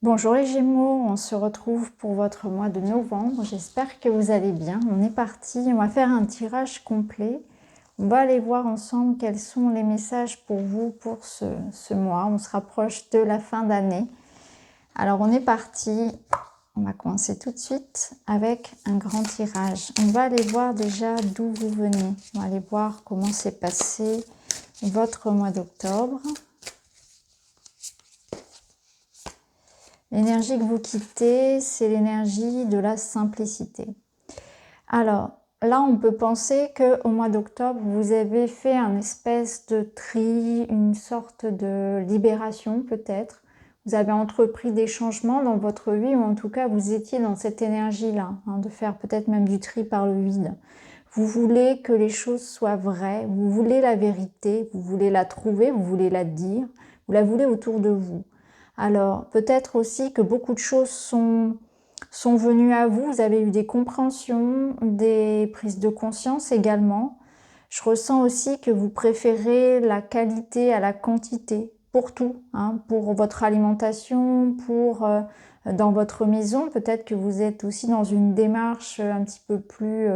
Bonjour les Gémeaux, on se retrouve pour votre mois de novembre. J'espère que vous allez bien. On est parti, on va faire un tirage complet. On va aller voir ensemble quels sont les messages pour vous pour ce mois. On se rapproche de la fin d'année. Alors on est parti, on va commencer tout de suite avec un grand tirage. On va aller voir déjà d'où vous venez. On va aller voir comment s'est passé votre mois d'octobre. L'énergie que vous quittez, c'est l'énergie de la simplicité. Alors, là, on peut penser qu'au mois d'octobre, vous avez fait un espèce de tri, une sorte de libération peut-être. Vous avez entrepris des changements dans votre vie, ou en tout cas, vous étiez dans cette énergie-là, de faire peut-être même du tri par le vide. Vous voulez que les choses soient vraies, vous voulez la vérité, vous voulez la trouver, vous voulez la dire, vous la voulez autour de vous. Alors, peut-être aussi que beaucoup de choses sont venues à vous. Vous avez eu des compréhensions, des prises de conscience également. Je ressens aussi que vous préférez la qualité à la quantité pour tout, pour votre alimentation, dans votre maison. Peut-être que vous êtes aussi dans une démarche un petit peu plus...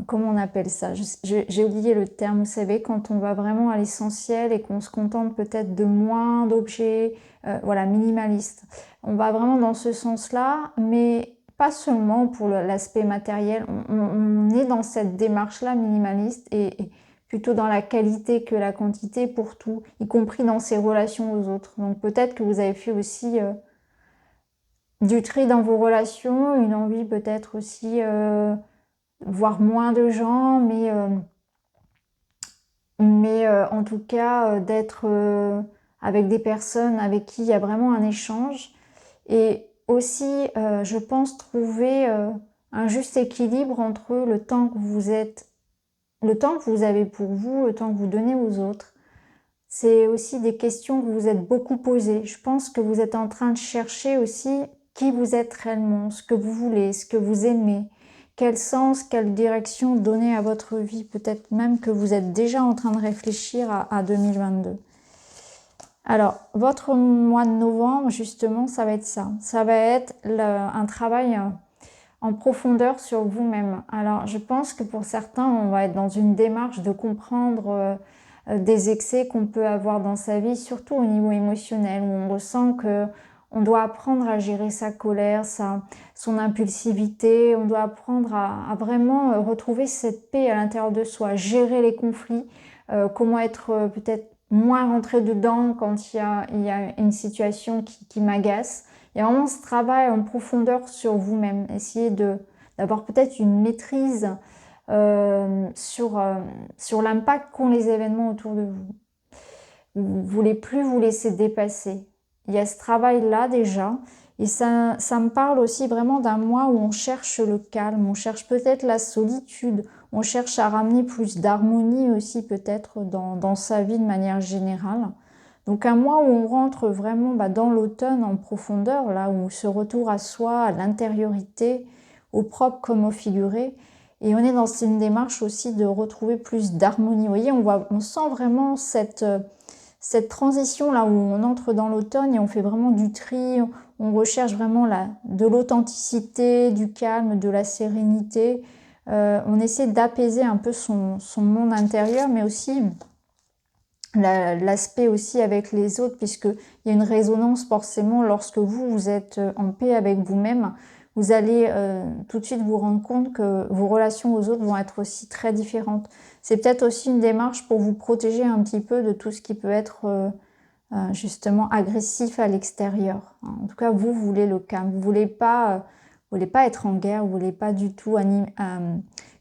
comment on appelle ça? J'ai oublié le terme, vous savez, quand on va vraiment à l'essentiel et qu'on se contente peut-être de moins d'objets, voilà, minimaliste. On va vraiment dans ce sens-là, mais pas seulement pour l'aspect matériel. On est dans cette démarche-là minimaliste et plutôt dans la qualité que la quantité pour tout, y compris dans ses relations aux autres. Donc peut-être que vous avez fait aussi du tri dans vos relations, une envie peut-être aussi... voir moins de gens, mais en tout cas d'être avec des personnes avec qui il y a vraiment un échange. Et aussi, je pense, trouver un juste équilibre entre le temps que vous avez pour vous, le temps que vous donnez aux autres. C'est aussi des questions que vous êtes beaucoup posées. Je pense que vous êtes en train de chercher aussi qui vous êtes réellement, ce que vous voulez, ce que vous aimez, quel sens, quelle direction donner à votre vie. Peut-être même que vous êtes déjà en train de réfléchir à 2022. Alors, votre mois de novembre, justement, ça va être ça. Ça va être un travail en profondeur sur vous-même. Alors, je pense que pour certains, on va être dans une démarche de comprendre des excès qu'on peut avoir dans sa vie, surtout au niveau émotionnel, où on ressent que on doit apprendre à gérer sa colère, son impulsivité, on doit apprendre à vraiment retrouver cette paix à l'intérieur de soi, gérer les conflits, comment être peut-être moins rentré dedans quand il y a une situation qui m'agace. Il y a vraiment ce travail en profondeur sur vous-même, essayer d'avoir peut-être une maîtrise sur l'impact qu'ont les événements autour de vous. Vous ne voulez plus vous laisser dépasser. Il y a ce travail-là déjà, et ça me parle aussi vraiment d'un mois où on cherche le calme, on cherche peut-être la solitude, on cherche à ramener plus d'harmonie aussi peut-être dans sa vie de manière générale. Donc un mois où on rentre vraiment dans l'automne en profondeur, là où ce retour à soi, à l'intériorité, au propre comme au figuré. Et on est dans une démarche aussi de retrouver plus d'harmonie. Vous voyez, on sent vraiment cette transition là où on entre dans l'automne et on fait vraiment du tri, on recherche vraiment de l'authenticité, du calme, de la sérénité. On essaie d'apaiser un peu son monde intérieur, mais aussi l'aspect aussi avec les autres, puisqu'il y a une résonance forcément lorsque vous êtes en paix avec vous-même. Vous allez tout de suite vous rendre compte que vos relations aux autres vont être aussi très différentes. C'est peut-être aussi une démarche pour vous protéger un petit peu de tout ce qui peut être justement agressif à l'extérieur. En tout cas, vous voulez le calme. Vous voulez pas être en guerre. Vous voulez pas du tout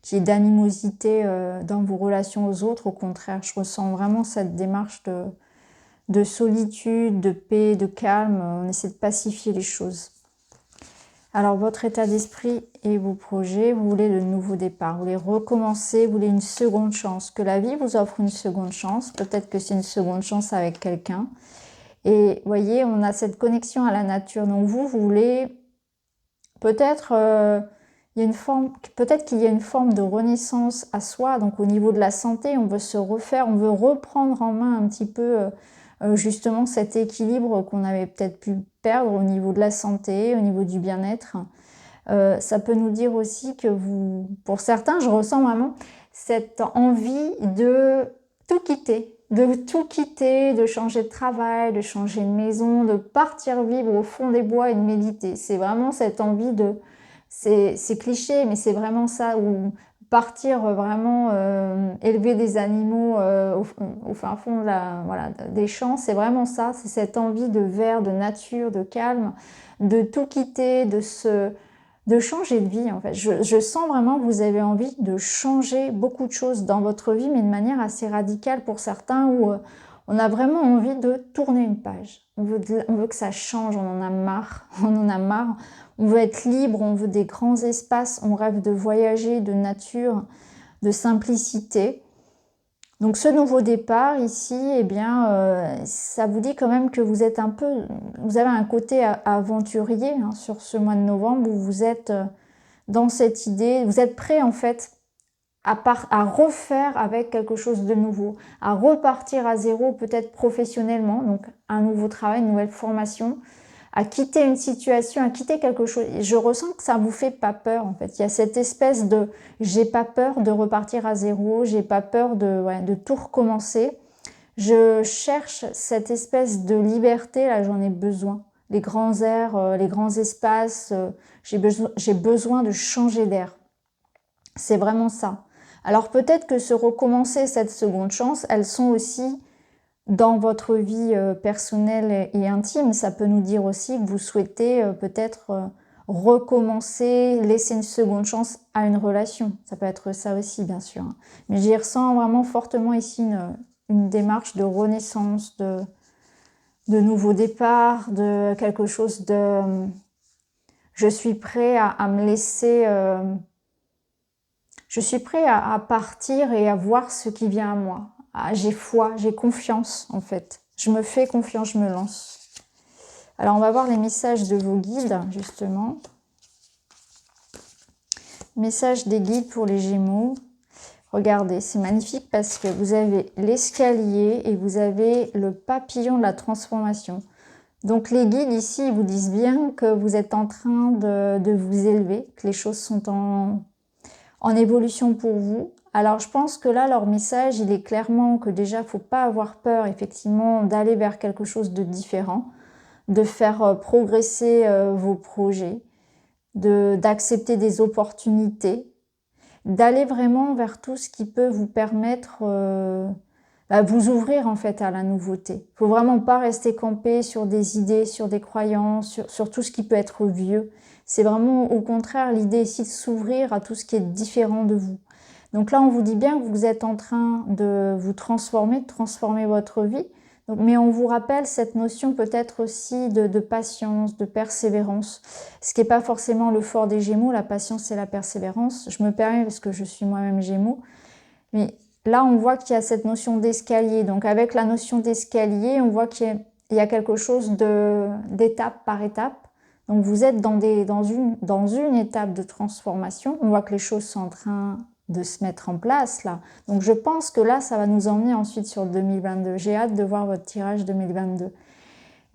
qu'il y ait d'animosité dans vos relations aux autres. Au contraire, je ressens vraiment cette démarche de solitude, de paix, de calme. On essaie de pacifier les choses. Alors, votre état d'esprit et vos projets, vous voulez de nouveaux départs, vous voulez recommencer, vous voulez une seconde chance, que la vie vous offre une seconde chance, peut-être que c'est une seconde chance avec quelqu'un. Et vous voyez, on a cette connexion à la nature. Donc vous voulez peut-être peut-être qu'il y a une forme de renaissance à soi. Donc au niveau de la santé, on veut se refaire, on veut reprendre en main un petit peu justement cet équilibre qu'on avait peut-être pu perdre au niveau de la santé, au niveau du bien-être. Ça peut nous dire aussi que vous, pour certains, je ressens vraiment cette envie de tout quitter, de changer de travail, de changer de maison, de partir vivre au fond des bois et de méditer. C'est vraiment cette envie de, c'est cliché, mais c'est vraiment ça, ou partir vraiment élever des animaux au fin fond de voilà, des champs, c'est vraiment ça, c'est cette envie de vert, de nature, de calme, de tout quitter, de changer de vie en fait. Je sens vraiment que vous avez envie de changer beaucoup de choses dans votre vie, mais de manière assez radicale pour certains, où on a vraiment envie de tourner une page. On veut que ça change, on en a marre, on en a marre. On veut être libre, on veut des grands espaces, on rêve de voyager, de nature, de simplicité. Donc ce nouveau départ ici, eh bien, ça vous dit quand même que vous êtes vous avez un côté aventurier hein, sur ce mois de novembre, où vous êtes dans cette idée, vous êtes prêt en fait à refaire avec quelque chose de nouveau, à repartir à zéro peut-être professionnellement, donc un nouveau travail, une nouvelle formation, à quitter une situation, à quitter quelque chose. Et je ressens que ça vous fait pas peur en fait. Il y a cette espèce de j'ai pas peur de repartir à zéro, j'ai pas peur de tout recommencer. Je cherche cette espèce de liberté, là j'en ai besoin. Les grands airs, les grands espaces, j'ai besoin de changer d'air. C'est vraiment ça. Alors peut-être que se recommencer cette seconde chance, elles sont aussi dans votre vie personnelle et intime. Ça peut nous dire aussi que vous souhaitez peut-être recommencer, laisser une seconde chance à une relation. Ça peut être ça aussi, bien sûr. Mais j'y ressens vraiment fortement ici une démarche de renaissance, de nouveau départ, de quelque chose de... Je suis prêt à me laisser... je suis prêt à partir et à voir ce qui vient à moi. Ah, j'ai foi, j'ai confiance en fait. Je me fais confiance, je me lance. Alors on va voir les messages de vos guides justement. Message des guides pour les Gémeaux. Regardez, c'est magnifique parce que vous avez l'escalier et vous avez le papillon de la transformation. Donc les guides ici vous disent bien que vous êtes en train de vous élever, que les choses sont en évolution pour vous. Alors je pense que là, leur message, il est clairement que déjà, il ne faut pas avoir peur, effectivement, d'aller vers quelque chose de différent, de faire progresser vos projets, d'accepter des opportunités, d'aller vraiment vers tout ce qui peut vous permettre vous ouvrir en fait à la nouveauté. Il ne faut vraiment pas rester campé sur des idées, sur des croyances, sur tout ce qui peut être vieux. C'est vraiment au contraire l'idée ici de s'ouvrir à tout ce qui est différent de vous. Donc là, on vous dit bien que vous êtes en train de vous transformer, de transformer votre vie. Donc, mais on vous rappelle cette notion peut-être aussi de patience, de persévérance, ce qui n'est pas forcément le fort des Gémeaux. La patience et la persévérance. Je me permets parce que je suis moi-même Gémeaux. Mais là, on voit qu'il y a cette notion d'escalier. Donc avec la notion d'escalier, on voit qu'il y a quelque chose d'étape par étape. Donc vous êtes dans une étape de transformation. On voit que les choses sont en train de se mettre en place là. Donc je pense que là, ça va nous emmener ensuite sur 2022. J'ai hâte de voir votre tirage 2022.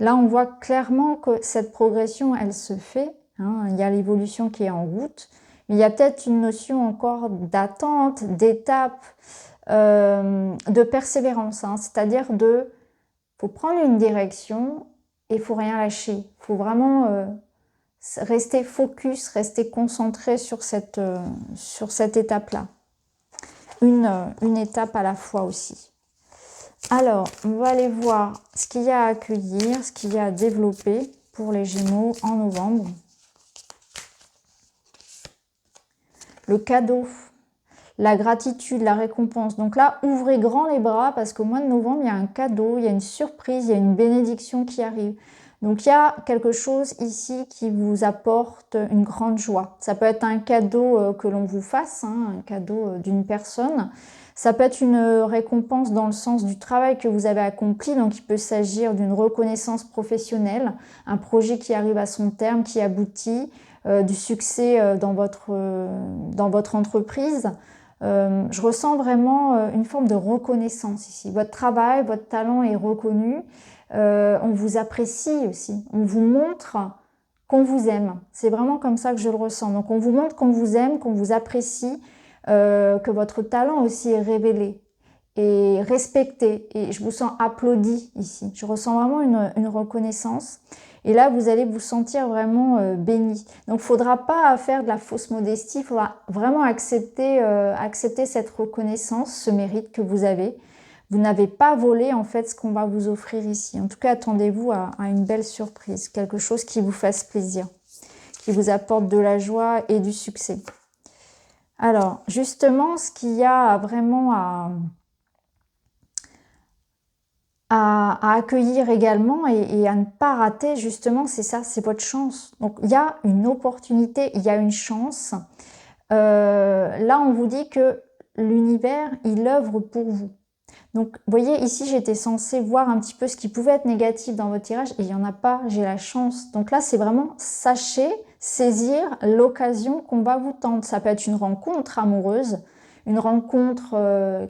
Là, on voit clairement que cette progression, elle se fait. Hein. Il y a l'évolution qui est en route. Mais il y a peut-être une notion encore d'attente, d'étape, de persévérance. Hein. C'est-à-dire faut prendre une direction et il faut rien lâcher. Il faut vraiment rester focus, rester concentré sur cette étape-là. Une étape à la fois aussi. Alors, on va aller voir ce qu'il y a à accueillir, ce qu'il y a à développer pour les Gémeaux en novembre. Le cadeau, la gratitude, la récompense. Donc là, ouvrez grand les bras parce qu'au mois de novembre, il y a un cadeau, il y a une surprise, il y a une bénédiction qui arrive. Donc il y a quelque chose ici qui vous apporte une grande joie. Ça peut être un cadeau que l'on vous fasse, hein, un cadeau d'une personne. Ça peut être une récompense dans le sens du travail que vous avez accompli. Donc il peut s'agir d'une reconnaissance professionnelle, un projet qui arrive à son terme, qui aboutit, du succès dans votre entreprise. Je ressens vraiment une forme de reconnaissance ici. Votre travail, votre talent est reconnu. On vous apprécie aussi. On vous montre qu'on vous aime. C'est vraiment comme ça que je le ressens. Donc on vous montre qu'on vous aime, qu'on vous apprécie, que votre talent aussi est révélé et respecté. Et je vous sens applaudi ici. Je ressens vraiment une reconnaissance. Et là, vous allez vous sentir vraiment béni. Donc, il ne faudra pas faire de la fausse modestie. Il faudra vraiment accepter cette reconnaissance, ce mérite que vous avez. Vous n'avez pas volé en fait ce qu'on va vous offrir ici. En tout cas, attendez-vous à une belle surprise, quelque chose qui vous fasse plaisir, qui vous apporte de la joie et du succès. Alors, justement, ce qu'il y a vraiment à accueillir également et à ne pas rater, justement, c'est ça, c'est votre chance. Donc, il y a une opportunité, il y a une chance. Là, on vous dit que l'univers, il œuvre pour vous. Donc, vous voyez, ici, j'étais censée voir un petit peu ce qui pouvait être négatif dans votre tirage et il n'y en a pas, j'ai la chance. Donc là, c'est vraiment, sachez saisir l'occasion qu'on va vous tendre. Ça peut être une rencontre amoureuse, une rencontre,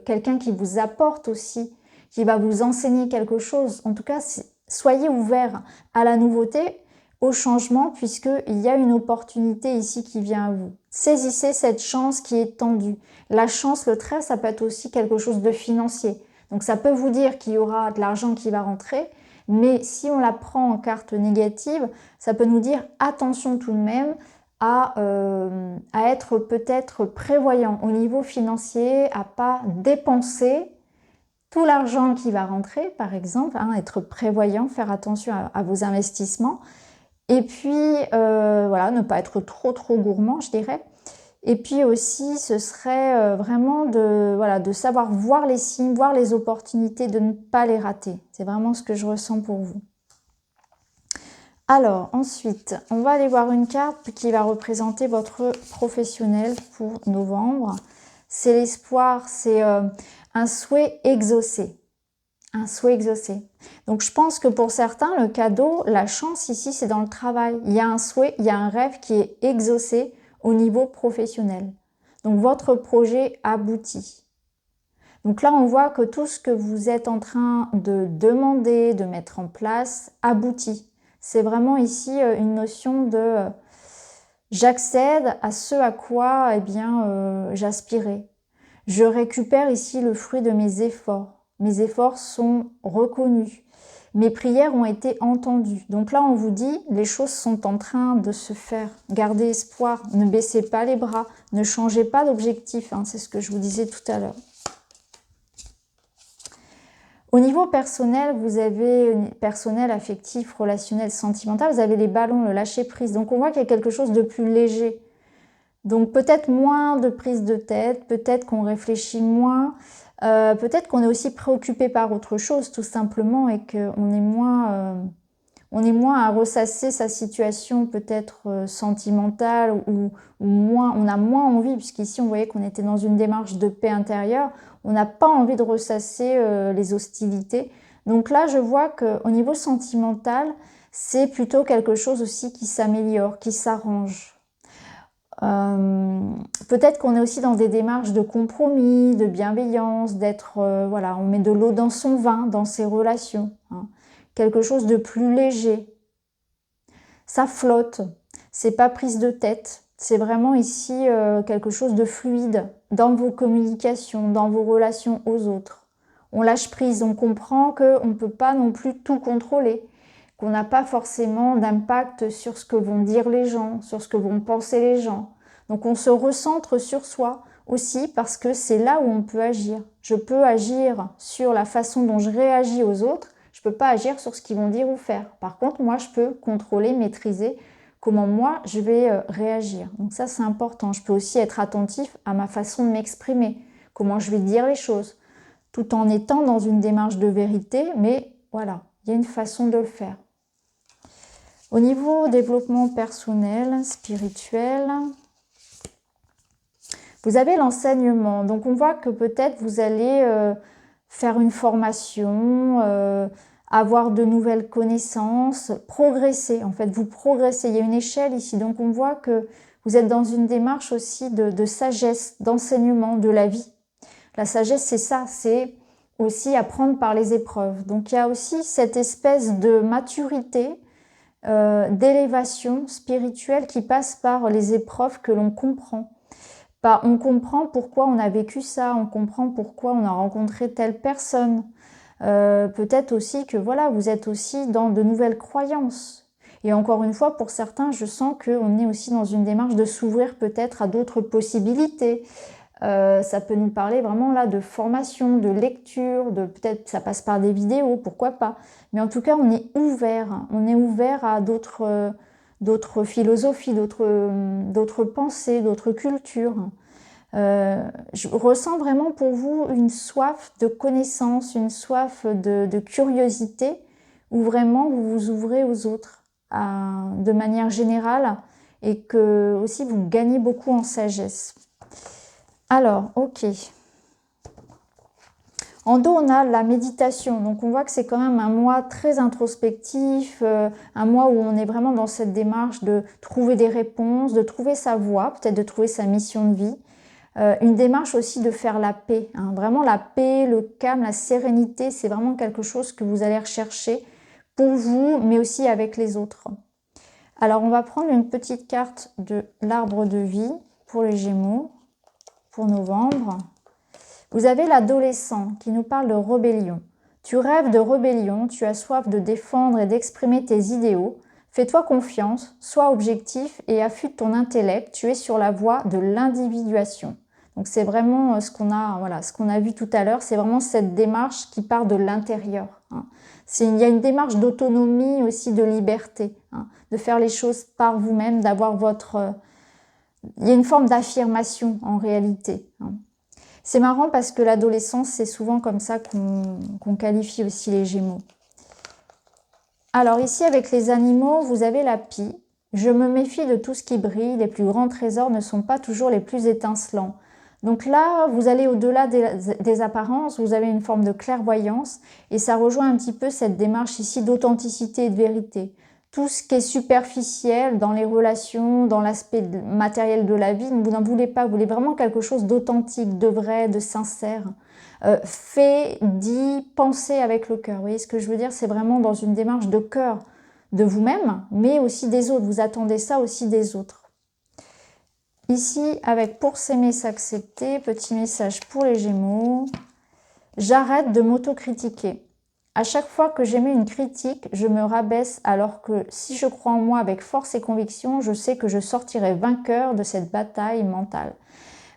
quelqu'un qui vous apporte aussi, qui va vous enseigner quelque chose. En tout cas, soyez ouverts à la nouveauté, au changement, puisqu'il y a une opportunité ici qui vient à vous. Saisissez cette chance qui est tendue. La chance, le trait, ça peut être aussi quelque chose de financier. Donc ça peut vous dire qu'il y aura de l'argent qui va rentrer, mais si on la prend en carte négative, ça peut nous dire attention tout de même à être peut-être prévoyant au niveau financier, à pas dépenser tout l'argent qui va rentrer, par exemple, hein, être prévoyant, faire attention à vos investissements. Et puis, voilà, ne pas être trop gourmand, je dirais. Et puis aussi, ce serait vraiment de savoir voir les signes, voir les opportunités, de ne pas les rater. C'est vraiment ce que je ressens pour vous. Alors, ensuite, on va aller voir une carte qui va représenter votre professionnel pour novembre. C'est l'espoir, c'est un souhait exaucé. Un souhait exaucé. Donc, je pense que pour certains, le cadeau, la chance ici, c'est dans le travail. Il y a un souhait, il y a un rêve qui est exaucé au niveau professionnel. Donc, votre projet aboutit. Donc là, on voit que tout ce que vous êtes en train de demander, de mettre en place, aboutit. C'est vraiment ici une notion de j'accède à ce à quoi j'aspirais. Je récupère ici le fruit de mes efforts. Mes efforts sont reconnus. Mes prières ont été entendues. Donc là, on vous dit, les choses sont en train de se faire. Gardez espoir, ne baissez pas les bras, ne changez pas d'objectif. Hein, c'est ce que je vous disais tout à l'heure. Au niveau personnel, vous avez personnel, affectif, relationnel, sentimental, vous avez les ballons, le lâcher-prise. Donc on voit qu'il y a quelque chose de plus léger. Donc peut-être moins de prise de tête, peut-être qu'on réfléchit moins, peut-être qu'on est aussi préoccupé par autre chose tout simplement et qu'on est moins à ressasser sa situation peut-être sentimentale ou moins, on a moins envie, puisqu'ici on voyait qu'on était dans une démarche de paix intérieure, on n'a pas envie de ressasser les hostilités. Donc là je vois qu'au niveau sentimental, c'est plutôt quelque chose aussi qui s'améliore, qui s'arrange. Peut-être qu'on est aussi dans des démarches de compromis, de bienveillance, voilà, on met de l'eau dans son vin, dans ses relations, hein. Quelque chose de plus léger. Ça flotte, c'est pas prise de tête, c'est vraiment ici quelque chose de fluide dans vos communications, dans vos relations aux autres. On lâche prise, on comprend qu'on ne peut pas non plus tout contrôler, qu'on n'a pas forcément d'impact sur ce que vont dire les gens, sur ce que vont penser les gens. Donc on se recentre sur soi aussi parce que c'est là où on peut agir. Je peux agir sur la façon dont je réagis aux autres, je ne peux pas agir sur ce qu'ils vont dire ou faire. Par contre, moi, je peux contrôler, maîtriser comment moi, je vais réagir. Donc ça, c'est important. Je peux aussi être attentif à ma façon de m'exprimer, comment je vais dire les choses, tout en étant dans une démarche de vérité, mais voilà, il y a une façon de le faire. Au niveau développement personnel, spirituel, vous avez l'enseignement. Donc, on voit que peut-être vous allez faire une formation, avoir de nouvelles connaissances, progresser. En fait, vous progressez. Il y a une échelle ici. Donc, on voit que Vous êtes dans une démarche aussi de sagesse, d'enseignement de la vie. La sagesse, c'est ça, c'est aussi apprendre par les épreuves. Donc il y a aussi cette espèce de maturité, d'élévation spirituelle qui passe par les épreuves que l'on comprend. On comprend pourquoi on a vécu ça, on comprend pourquoi on a rencontré telle personne. Peut-être aussi que voilà, vous êtes aussi dans de nouvelles croyances. Et encore une fois, pour certains, je sens qu'on est aussi dans une démarche de s'ouvrir peut-être à d'autres possibilités. Ça peut nous parler vraiment là de formation, de lecture, de peut-être ça passe par des vidéos, pourquoi pas. Mais en tout cas, on est ouvert à d'autres philosophies, d'autres pensées, d'autres cultures. Je ressens vraiment pour vous une soif de connaissance, une soif de curiosité, où vraiment vous vous ouvrez aux autres de manière générale et que aussi vous gagnez beaucoup en sagesse. Alors, ok. En dos, on a la méditation. Donc, on voit que c'est quand même un mois très introspectif, un mois où on est vraiment dans cette démarche de trouver des réponses, de trouver sa voie, peut-être de trouver sa mission de vie. Une démarche aussi de faire la paix. Hein. Vraiment, la paix, le calme, la sérénité, c'est vraiment quelque chose que vous allez rechercher pour vous, mais aussi avec les autres. Alors, on va prendre une petite carte de l'arbre de vie pour les Gémeaux. Pour novembre, vous avez l'adolescent qui nous parle de rébellion. Tu rêves de rébellion, tu as soif de défendre et d'exprimer tes idéaux. Fais-toi confiance, sois objectif et affûte ton intellect. Tu es sur la voie de l'individuation. Donc c'est vraiment ce qu'on a vu tout à l'heure. C'est vraiment cette démarche qui part de l'intérieur. Hein. Il y a une démarche d'autonomie aussi, de liberté, hein, de faire les choses par vous-même, d'avoir votre il y a une forme d'affirmation en réalité. C'est marrant parce que l'adolescence, c'est souvent comme ça qu'on qualifie aussi les Gémeaux. Alors ici, avec les animaux, vous avez la pie. Je me méfie de tout ce qui brille. Les plus grands trésors ne sont pas toujours les plus étincelants. Donc là, vous allez au-delà des apparences, vous avez une forme de clairvoyance et ça rejoint un petit peu cette démarche ici d'authenticité et de vérité. Tout ce qui est superficiel dans les relations, dans l'aspect matériel de la vie, vous n'en voulez pas, vous voulez vraiment quelque chose d'authentique, de vrai, de sincère. Fait, dit, pensé avec le cœur. Vous voyez ce que je veux dire? C'est vraiment dans une démarche de cœur de vous-même, mais aussi des autres. Vous attendez ça aussi des autres. Ici, avec pour s'aimer, s'accepter, petit message pour les Gémeaux. J'arrête de m'autocritiquer. À chaque fois que j'émets une critique, je me rabaisse alors que si je crois en moi avec force et conviction, je sais que je sortirai vainqueur de cette bataille mentale.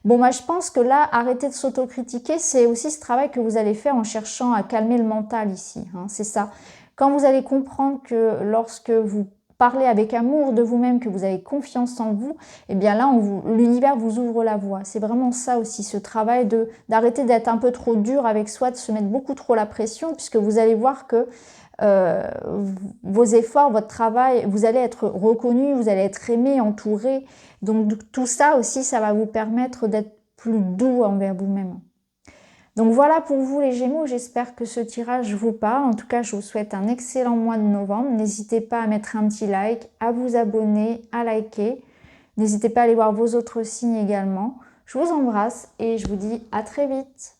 Bon, moi je pense que là, arrêter de s'autocritiquer, c'est aussi ce travail que vous allez faire en cherchant à calmer le mental ici. Hein, c'est ça. Quand vous allez comprendre que lorsque vous parlez avec amour de vous-même, que vous avez confiance en vous, eh bien là, l'univers vous ouvre la voie. C'est vraiment ça aussi, ce travail d'arrêter d'être un peu trop dur avec soi, de se mettre beaucoup trop la pression, puisque vous allez voir que vos efforts, votre travail, vous allez être reconnu, vous allez être aimé, entouré. Donc tout ça aussi, ça va vous permettre d'être plus doux envers vous-même. Donc voilà pour vous les Gémeaux, j'espère que ce tirage vous parle. En tout cas, je vous souhaite un excellent mois de novembre. N'hésitez pas à mettre un petit like, à vous abonner, à liker. N'hésitez pas à aller voir vos autres signes également. Je vous embrasse et je vous dis à très vite.